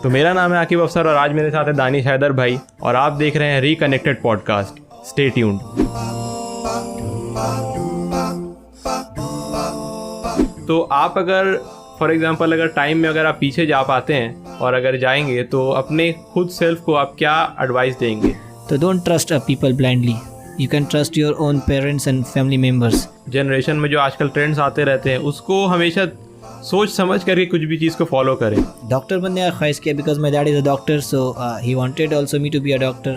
तो मेरा नाम है आकिब अफसर और आज मेरे साथ है दानिश हैदर भाई और आप देख रहे हैं रिकनेक्टेड पॉडकास्ट। Stay tuned. तो आप अगर फॉर एग्जांपल अगर टाइम में अगर आप पीछे जा पाते हैं और अगर जाएंगे तो अपने खुद सेल्फ को आप क्या एडवाइस देंगे? तो don't trust people blindly, you can trust your own parents and family members. Generation में जो आजकल ट्रेंड्स आते रहते हैं उसको हमेशा सोच समझ करके कुछ भी चीज़ को फॉलो करें। डॉक्टर बनने का ख्वाहिश किया because my dad is a doctor, so he wanted also me to be a doctor.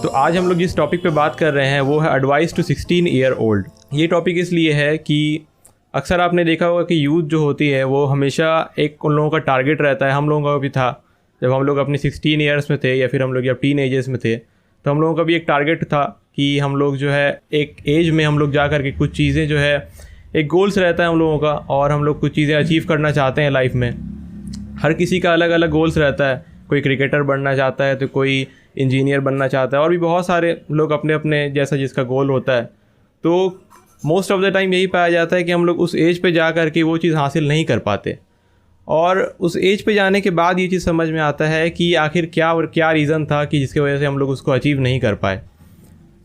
तो आज हम लोग जिस टॉपिक पे बात कर रहे हैं वो है एडवाइस टू 16 ईयर ओल्ड। ये टॉपिक इसलिए है कि अक्सर आपने देखा होगा कि यूथ जो होती है वो हमेशा एक उन लोगों का टारगेट रहता है। हम लोगों का भी था जब हम लोग अपने 16 ईयर्स में थे या फिर हम लोग जब टीन एजेस में थे, तो हम लोगों का भी एक टारगेट था कि हम लोग जो है एक एज में हम लोग जा कर के कुछ चीज़ें जो है एक गोल्स रहता है हम लोगों का और हम लोग कुछ चीज़ें अचीव करना चाहते हैं लाइफ में। हर किसी का अलग अलग गोल्स रहता है, कोई क्रिकेटर बनना चाहता है तो कोई इंजीनियर बनना चाहता है और भी बहुत सारे लोग अपने अपने जैसा जिसका गोल होता है। तो मोस्ट ऑफ द टाइम यही पाया जाता है कि हम लोग उस एज पे जा कर के वो चीज़ हासिल नहीं कर पाते और उस एज पे जाने के बाद ये चीज़ समझ में आता है कि आखिर क्या रीज़न था कि जिसकी वजह से हम लोग उसको अचीव नहीं कर पाए।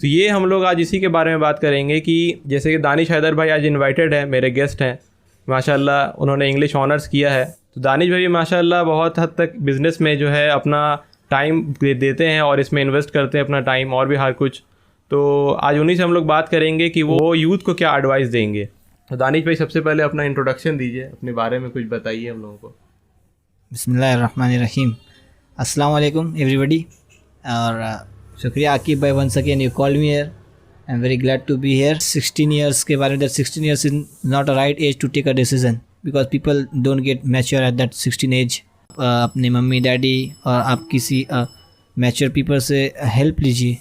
तो ये हम लोग आज इसी के बारे में बात करेंगे कि जैसे कि दानिश हैदर भाई आज इनवाइटेड है, मेरे गेस्ट हैं माशाल्लाह, उन्होंने इंग्लिश ऑनर्स किया है। तो दानिश भाई माशाल्लाह बहुत हद तक बिज़नेस में जो है अपना टाइम देते हैं और इसमें इन्वेस्ट करते हैं अपना टाइम और भी हर कुछ। तो आज उन्हीं से हम लोग बात करेंगे कि वो यूथ को क्या एडवाइस देंगे। तो दानिश भाई सबसे पहले अपना इंट्रोडक्शन दीजिए, अपने बारे में कुछ बताइए हम लोगों को। बिस्मिल्लाहिर्रहमानिर्रहीम। अस्सलाम वालेकुम एवरीबॉडी और शुक्रिया आकिब भाई, once again you call me here. I am very glad to be here. 16 years के बारे में, that 16 years is not a right age to take a decision because people don't get mature at that 16 age. अपने mummy daddy और आप किसी mature people से help लीजिए।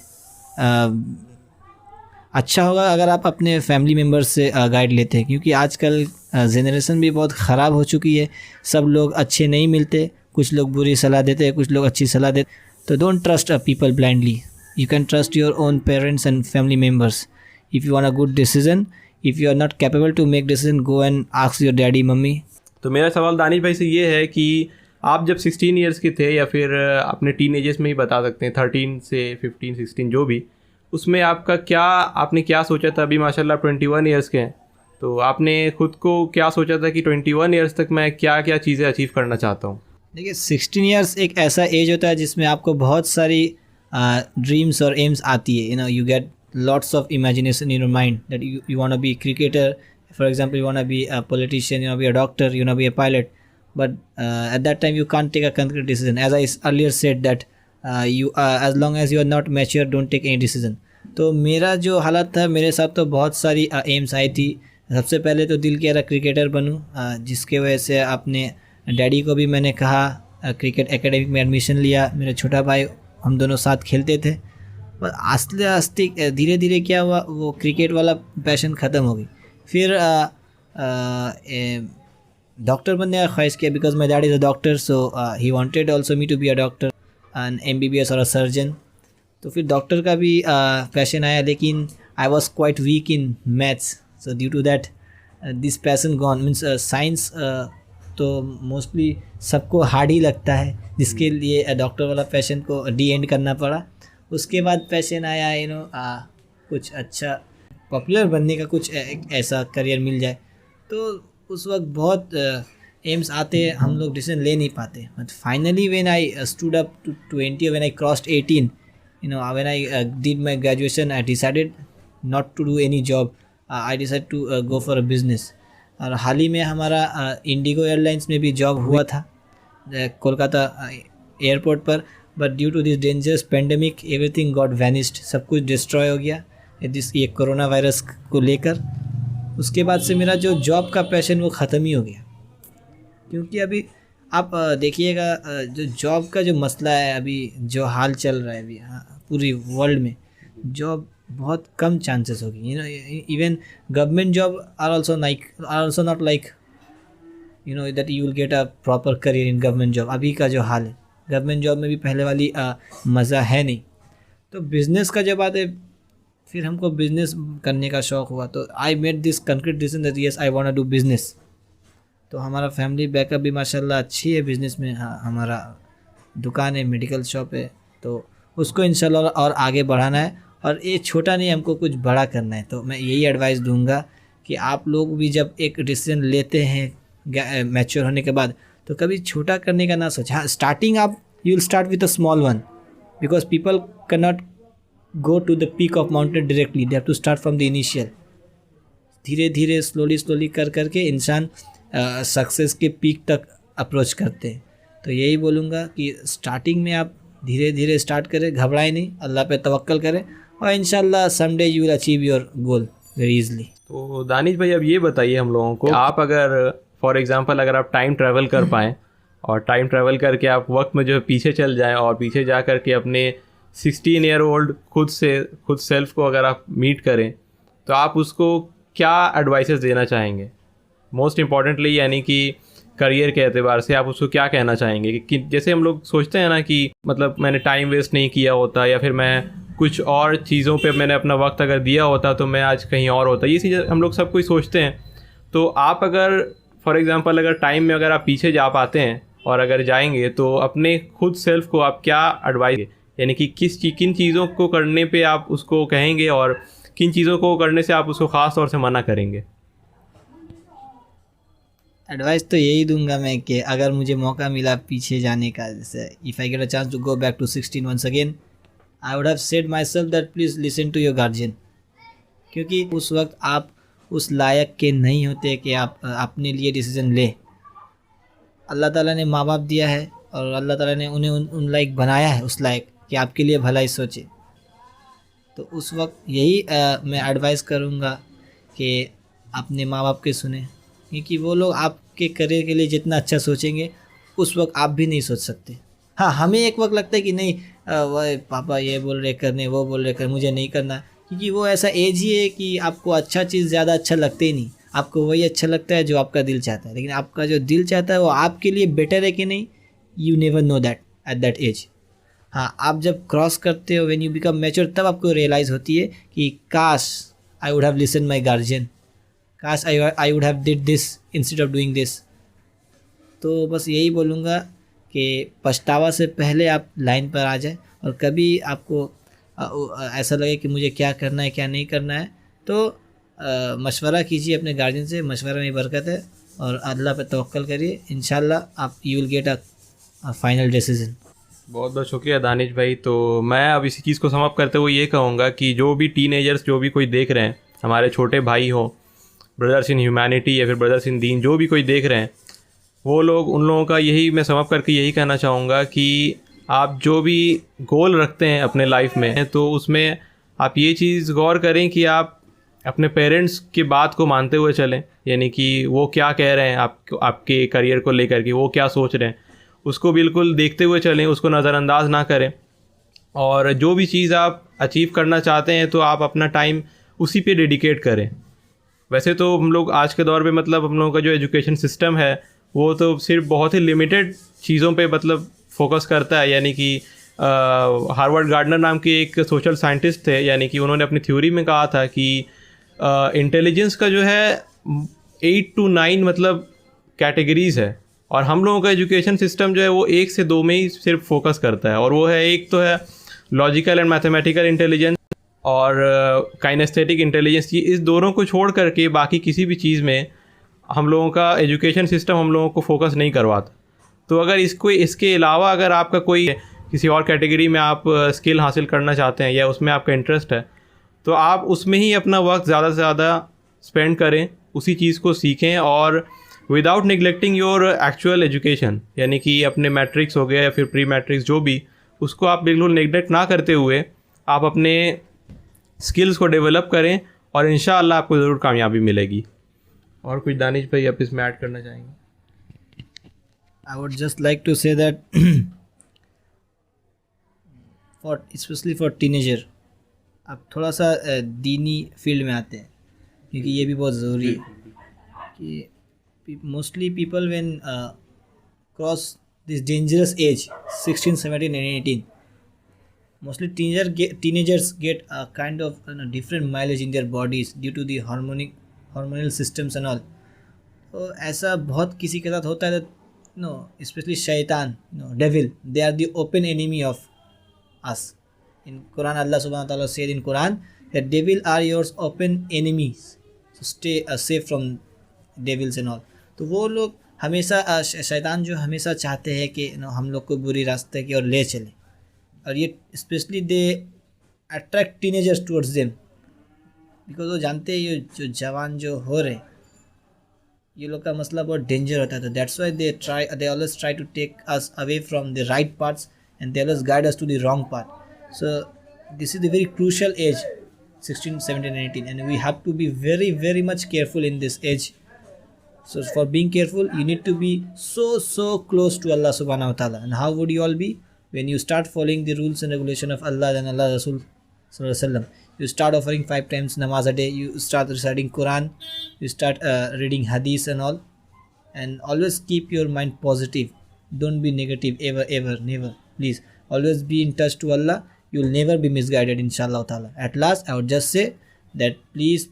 अच्छा होगा अगर आप अपने फैमिली मेम्बर्स से गाइड लेते हैं, क्योंकि आजकल जनरेशन भी बहुत ख़राब हो चुकी है। सब लोग अच्छे नहीं मिलते, कुछ लोग बुरी सलाह देते हैं, कुछ लोग अच्छी सलाह देते। तो don't trust people blindly, you can trust your own parents and family members. If you want a good decision, if you are not capable to make decision, go and ask your daddy mummy. तो मेरा सवाल दानिश भाई से ये है कि आप जब 16 ईयर्स के थे या फिर अपने टीन एजेस में ही बता सकते हैं 13 से 15 16 जो भी, उसमें आपने क्या सोचा था? अभी माशाल्लाह 21 ईयर्स के हैं, तो आपने खुद को क्या सोचा था कि 21 ईयर्स तक मैं क्या क्या चीज़ें अचीव करना चाहता हूँ? देखिए 16 ईयर्स एक ऐसा एज होता है जिसमें आपको बहुत सारी ड्रीम्स और एम्स आती है। You get lots of imagination in your mind that you want to be cricketer, for example you want to be a politician, you want to be a doctor, you want to be a pilot, but at that time you can't take a concrete decision. As I earlier said that as long as you are not mature, don't take any decision. तो मेरा जो हालत था, मेरे साथ तो बहुत सारी एम्स आई थी। सबसे पहले तो दिल किया था क्रिकेटर बनूं, जिसके वजह से अपने डैडी को भी मैंने कहा, क्रिकेट एकेडमी में एडमिशन लिया। मेरा छोटा भाई, हम दोनों साथ खेलते थे। पर आस्ते आस्ते धीरे धीरे क्या हुआ, वो क्रिकेट वाला पैशन ख़त्म हो गई। फिर डॉक्टर बनने का ख्वाहिश किया because my dad is a doctor, so he wanted also me to be a doctor and MBBS और अ सर्जन। तो फिर डॉक्टर का भी पैशन आया, लेकिन I was quite weak in maths, so due to that this passion gone. Means science तो mostly सबको hard ही लगता है, जिसके लिए डॉक्टर वाला पैशन को एंड करना पड़ा। उसके बाद पैशन आया कुछ अच्छा पॉपुलर बनने का, कुछ ऐसा करियर मिल जाए। तो उस वक्त बहुत एम्स आते हैं, हम लोग डिसीजन ले नहीं पाते। But finally when I stood up to 20, when I crossed 18, when I did my graduation, I decided not to do any job, I decide to go for a business. और हाल ही में हमारा इंडिगो एयरलाइंस में भी job हुआ था Kolkata airport पर, but due to this dangerous pandemic everything got vanished, सब कुछ डिस्ट्रॉय हो गया ये कोरोना वायरस को लेकर। उसके बाद से मेरा जो जॉब का पैशन वो ख़त्म ही हो गया, क्योंकि अभी आप देखिएगा जो जॉब का जो मसला है, अभी जो हाल चल रहा है अभी पूरी वर्ल्ड में, जॉब बहुत कम चांसेस होगी। Even government job are also not like that you will get a proper career in government job. अभी का जो हाल है, गवर्नमेंट जॉब में भी पहले वाली मज़ा है नहीं। तो बिज़नेस का जब आते, फिर हमको बिज़नेस करने का शौक़ हुआ, तो I made this concrete decision that yes I want to do business. तो हमारा फैमिली बैकअप भी माशाल्लाह अच्छी है बिज़नेस में। हाँ, हमारा दुकान है, मेडिकल शॉप है, तो उसको इंशाल्लाह और आगे बढ़ाना है। और ये छोटा नहीं, हमको कुछ बड़ा करना है। तो मैं यही एडवाइस दूंगा कि आप लोग भी जब एक डिसीजन लेते हैं मैच्योर होने के बाद, तो कभी छोटा करने का ना सोच। हाँ, स्टार्टिंग आप you will start with a small one, because people can not go to the peak of mountain directly, they have to start from the initial. धीरे धीरे स्लोली कर करके इंसान सक्सेस के पीक तक अप्रोच करते हैं। तो यही बोलूँगा कि स्टार्टिंग में आप धीरे धीरे स्टार्ट करें, घबराएं नहीं, अल्लाह पे तवक्कल करें, और इंशाल्लाह someday you will achieve your goal very easily. तो दानिश भाई, अब ये बताइए हम लोगों को, आप अगर फॉर एग्जांपल अगर आप टाइम ट्रैवल कर पाएँ और टाइम ट्रैवल करके आप वक्त में जो है पीछे चल जाएं और पीछे जा कर के अपने 16 ईयर ओल्ड खुद सेल्फ को अगर आप मीट करें, तो आप उसको क्या एडवाइसेस देना चाहेंगे? मोस्ट इम्पॉर्टेंटली यानी कि करियर के एतबार से आप उसको क्या कहना चाहेंगे कि जैसे हम लोग सोचते हैं ना कि मतलब मैंने टाइम वेस्ट नहीं किया होता, या फिर मैं कुछ और चीज़ों पे मैंने अपना वक्त अगर दिया होता तो मैं आज कहीं और होता, ये चीज़ें हम लोग सब कुछ सोचते हैं। तो आप अगर फॉर एग्जांपल अगर टाइम में अगर आप पीछे जा पाते हैं और अगर जाएंगे, तो अपने खुद सेल्फ को आप क्या एडवाइस, यानी कि किन चीज़ों को करने पे आप उसको कहेंगे और किन चीज़ों को करने से आप उसको ख़ास तौर से मना करेंगे? एडवाइस तो यही दूंगा मैं कि अगर मुझे मौका मिला पीछे जाने का, जैसे if I get a chance to go back to 16 once again, I would have said myself that please listen to your guardian. क्योंकि उस वक्त आप उस लायक के नहीं होते कि आप अपने लिए डिसीज़न ले। अल्लाह ताला ने माँ बाप दिया है और अल्लाह ताला ने उन्हें उन लायक बनाया है, उस लायक कि आपके लिए भलाई सोचे। तो उस वक्त यही मैं एडवाइस करूँगा कि अपने माँ बाप के सुने, क्योंकि वो लोग आपके करियर के लिए जितना अच्छा सोचेंगे उस वक्त आप भी नहीं सोच सकते। हाँ, हमें एक वक्त लगता है कि नहीं वह पापा ये बोल रहे करने, वो बोल रहे कर, मुझे नहीं करना, क्योंकि वो ऐसा एज ही है कि आपको अच्छा चीज़ ज़्यादा अच्छा लगता ही नहीं, आपको वही अच्छा लगता है जो आपका दिल चाहता है। लेकिन आपका जो दिल चाहता है वो आपके लिए बेटर है कि नहीं, you never know that at that age. हाँ, आप जब क्रॉस करते हो, व्हेन यू बिकम मैच्योर, तब आपको रियलाइज़ होती है कि काश I would have listen my guardian, काश I would have did this instead of doing this. तो बस यही बोलूँगा कि पछतावा से पहले आप लाइन पर आ जाए, और कभी आपको ऐसा लगे कि मुझे क्या करना है क्या नहीं करना है, तो मशवरा कीजिए अपने गार्जियन से, मशवरा में बरकत है, और अल्लाह पर तवक्कल करिए, इंशाल्लाह आप you will get a final decision. बहुत बहुत शुक्रिया दानिश भाई। तो मैं अब इसी चीज़ को समाप्त करते हुए ये कहूँगा कि जो भी टीनेजर्स जो भी कोई देख रहे हैं, हमारे छोटे भाई हो, ब्रदर्स इन ह्यूमैनिटी या फिर ब्रदर्स इन दीन, जो भी कोई देख रहे हैं, वो लोग, उन लोगों का यही मैं समाप्त करके यही कहना चाहूँगा कि आप जो भी गोल रखते हैं अपने लाइफ में, तो उसमें आप ये चीज़ गौर करें कि आप अपने पेरेंट्स की बात को मानते हुए चलें, यानी कि वो क्या कह रहे हैं आपके करियर को लेकर के, वो क्या सोच रहे हैं, उसको बिल्कुल देखते हुए चलें, उसको नज़रअंदाज ना करें। और जो भी चीज़ आप अचीव करना चाहते हैं, तो आप अपना टाइम उसी पे डेडिकेट करें। वैसे तो हम लोग आज के दौर में मतलब हम लोगों का जो एजुकेशन सिस्टम है वो तो सिर्फ बहुत ही लिमिटेड चीज़ों पे मतलब फोकस करता है, यानी कि हार्वर्ड गार्डनर नाम के एक सोशल साइंटिस्ट थे, यानी कि उन्होंने अपनी थ्योरी में कहा था कि इंटेलिजेंस का जो है 8 to 9 मतलब कैटेगरीज़ है, और हम लोगों का एजुकेशन सिस्टम जो है वो 1 से 2 में ही सिर्फ फोकस करता है। और वो है, एक तो है लॉजिकल एंड मैथमेटिकल इंटेलिजेंस और काइनेस्थेटिक इंटेलिजेंस। ये इस दोनों को छोड़ करके बाकी किसी भी चीज़ में हम लोगों का एजुकेशन सिस्टम हम लोगों को फोकस नहीं करवाता। तो अगर इसके अलावा अगर आपका कोई किसी और कैटेगरी में आप स्किल हासिल करना चाहते हैं या उसमें आपका इंटरेस्ट है, तो आप उसमें ही अपना वक्त ज़्यादा से ज़्यादा स्पेंड करें, उसी चीज़ को सीखें, और without neglecting your actual education, यानी कि अपने मैट्रिक्स हो गए या फिर प्री मैट्रिक्स जो भी, उसको आप बिल्कुल निगलेक्ट ना करते हुए आप अपने स्किल्स को डेवलप करें, और इंशाअल्लाह आपको ज़रूर कामयाबी मिलेगी। और कुछ दानिश भाई आप इसमें ऐड करना चाहेंगे? I would just like to say that especially for teenager, आप थोड़ा सा दीनी फील्ड में आते हैं, क्योंकि ये भी बहुत ज़रूरी है कि mostly people when cross this dangerous age 16, 17 and 18, mostly teenagers get a kind of different mileage in their bodies due to the hormonal systems and all. तो ऐसा बहुत किसी के साथ होता है. नो, स्पेशली शैतान, no, devil, they are the open enemy of us. In Quran, Allah subhanahu wa ta'ala said in Quran that devil are yours open enemies. So stay safe from devils and all. तो वो लोग हमेशा शैतान जो हमेशा चाहते हैं कि हम लोग को बुरी रास्ते की ओर ले चले, और ये specially they attract teenagers towards them, because वो जानते हैं ये जो जवान जो हो रहे ये लोग का मसला बहुत डेंजर होता है. तो that's why they always try to take us away from the right paths and they always guide us to the wrong path. So this is the very crucial age, 16, 17 and 18, and we have to be very, very much careful in this age. So for being careful, you need to be so close to Allah subhanahu wa ta'ala. And how would you all be? When you start following the rules and regulation of Allah and Allah Rasul sallallahu alaihi wasallam. You start offering 5 times namaz a day, you start reciting Quran, you start reading hadith and all, and always keep your mind positive. Don't be negative ever, never. Please always be in touch to Allah. You will never be misguided, inshallah ta'ala. At last, I would just say that please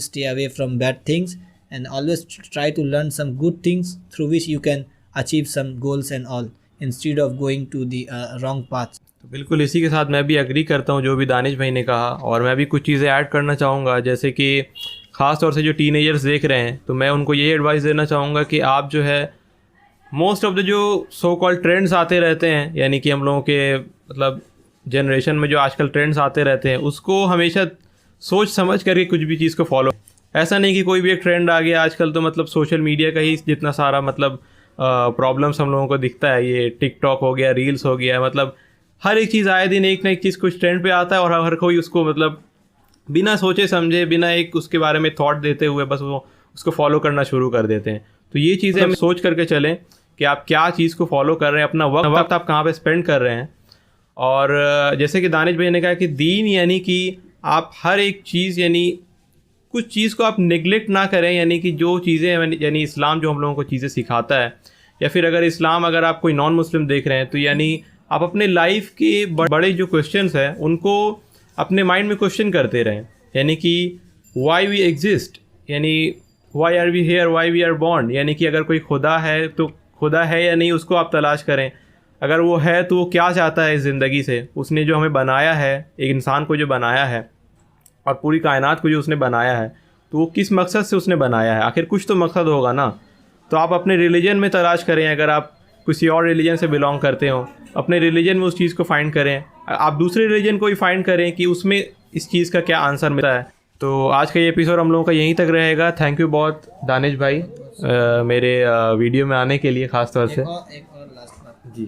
stay away from bad things, and always try to learn some good things through which you can achieve some goals and all, instead of going to the wrong path. तो बिल्कुल इसी के साथ मैं भी agree करता हूँ जो भी दानिश भाई ने कहा, और मैं भी कुछ चीज़ें ऐड करना चाहूँगा. जैसे कि ख़ास तौर से जो टीनेजर्स देख रहे हैं, तो मैं उनको यही एडवाइस देना चाहूँगा कि आप जो है मोस्ट ऑफ द जो सो कॉल्ड ट्रेंड्स आते रहते हैं, यानी कि हम लोगों के मतलब जनरेशन में जो आजकल ट्रेंड्स आते रहते हैं, उसको हमेशा सोच समझ करके कुछ भी चीज़ को फॉलो. ऐसा नहीं कि कोई भी एक ट्रेंड आ गया. आजकल तो मतलब सोशल मीडिया का ही जितना सारा मतलब प्रॉब्लम्स हम लोगों को दिखता है, ये टिकटॉक हो गया, रील्स हो गया, मतलब हर एक चीज़ आए दिन एक ना एक चीज़ कुछ ट्रेंड पे आता है, और हर कोई उसको मतलब बिना सोचे समझे, बिना एक उसके बारे में थॉट देते हुए बस वो उसको फॉलो करना शुरू कर देते हैं. तो ये चीज़ें हम सोच करके चलें कि आप क्या चीज़ को फॉलो कर रहे हैं, अपना वक्त आप कहाँ पे स्पेंड कर रहे हैं. और जैसे कि दानिश भाई ने कहा कि दीन यानी कि आप हर एक चीज़, यानी कुछ चीज़ को आप नेगलेक्ट ना करें, यानी कि जो चीज़ें यानी इस्लाम जो हम लोगों को चीज़ें सिखाता है, या फिर अगर आप कोई नॉन मुस्लिम देख रहे हैं, तो यानी आप अपने लाइफ के बड़े जो क्वेश्चंस हैं उनको अपने माइंड में क्वेश्चन करते रहें. यानी कि वाई वी एग्जिस्ट, यानी why are we here, why we are born, यानी कि अगर कोई खुदा है तो खुदा है या नहीं उसको आप तलाश करें. अगर वो है तो वो क्या चाहता है इस ज़िंदगी से, उसने जो हमें बनाया है, एक इंसान को जो बनाया है और पूरी कायनात को जो उसने बनाया है, तो वो किस मकसद से उसने बनाया है. आखिर कुछ तो मकसद होगा ना. तो आप अपने रिलीजन में तलाश करें. अगर आप किसी और रिलीजन से बिलोंग करते हो, अपने रिलीजन में उस चीज़ को फाइंड करें. आप दूसरे रिलीजन को ही फाइंड करें कि उसमें इस चीज़ का क्या आंसर मिलता है. तो आज का ये एपिसोड हम लोगों का यहीं तक रहेगा. थैंक यू बहुत दानिश भाई मेरे वीडियो में आने के लिए ख़ास तौर से. एक और लास्ट बात जी,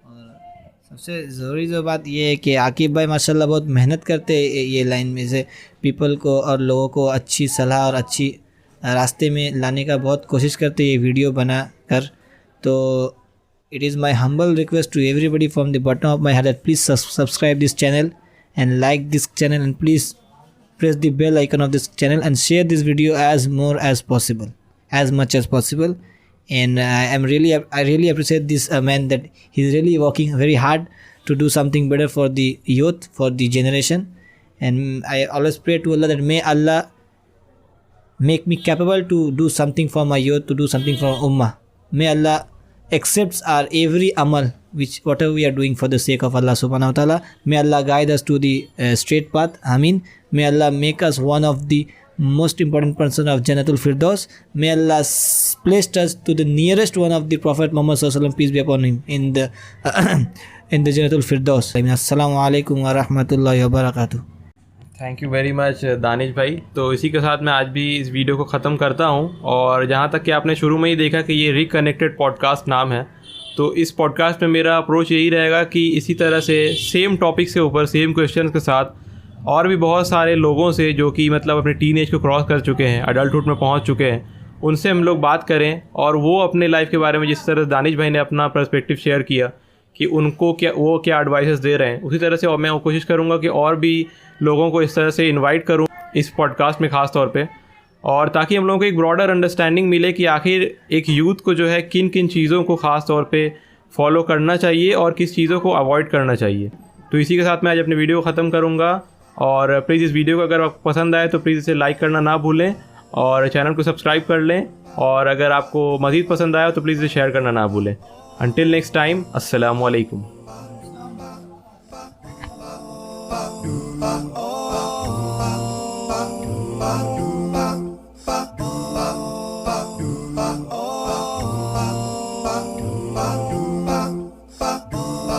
और सबसे ज़रूरी जो बात ये है कि आकिब भाई माशाल्लाह बहुत मेहनत करते हैं ये लाइन में से पीपल को और लोगों को अच्छी सलाह और अच्छी रास्ते में लाने का बहुत कोशिश करते हैं ये वीडियो बना कर. तो it is my humble request to everybody from the bottom of my heart that please subscribe this channel and like this channel and please press the bell icon of this channel and share this video as much as possible. And I really appreciate this man that he's really working very hard to do something better for the youth, for the generation. And I always pray to Allah that may Allah make me capable to do something for my youth, to do something for ummah. May Allah accepts our every amal, whatever we are doing for the sake of Allah subhanahu wa ta'ala. May Allah guide us to the straight path. Ameen. May Allah make us one of the most important person of Jannatul Firdaus. May Allah place us to the nearest one of the Prophet Muhammad sallallahu alaihi wasallam, peace be upon him, in the Jannatul Firdaus. Assalamu alaikum wa rahmatullahi wa barakatuh. Thank you very much Danish भाई. तो इसी के साथ मैं आज भी इस video को ख़त्म करता हूं. और जहां तक कि आपने शुरू में ही देखा कि ये रिकनेक्टेड पॉडकास्ट नाम है, तो इस पॉडकास्ट में मेरा अप्रोच यही रहेगा कि इसी तरह से सेम टॉपिक से ऊपर सेम क्वेश्चन के साथ और भी बहुत सारे लोगों से जो कि मतलब अपने टीनेज को क्रॉस कर चुके हैं, अडल्टहुड में पहुंच चुके हैं, उनसे हम लोग बात करें. और वो अपने लाइफ के बारे में जिस तरह दानिश भाई ने अपना पर्सपेक्टिव शेयर किया कि उनको क्या एडवाइसेस दे रहे हैं, उसी तरह से और मैं कोशिश करूँगा कि और भी लोगों को इस तरह से इन्वाइट करूँ इस पॉडकास्ट में ख़ास तौर पे, और ताकि हम लोगों को एक ब्रॉडर अंडरस्टैंडिंग मिले कि आखिर एक यूथ को जो है किन किन चीज़ों को ख़ास तौर पे फॉलो करना चाहिए और किस चीज़ों को अवॉइड करना चाहिए. तो इसी के साथ मैं आज अपने वीडियो को ख़त्म करूँगा. और प्लीज़ इस वीडियो को अगर आपको पसंद आए तो प्लीज़ इसे लाइक करना ना भूलें, और चैनल को सब्सक्राइब कर लें, और अगर आपको मज़ीद पसंद आया तो प्लीज़ इसे शेयर करना ना भूलें। अंटिल नेक्स्ट टाइम, अस्सलामु अलैकुम।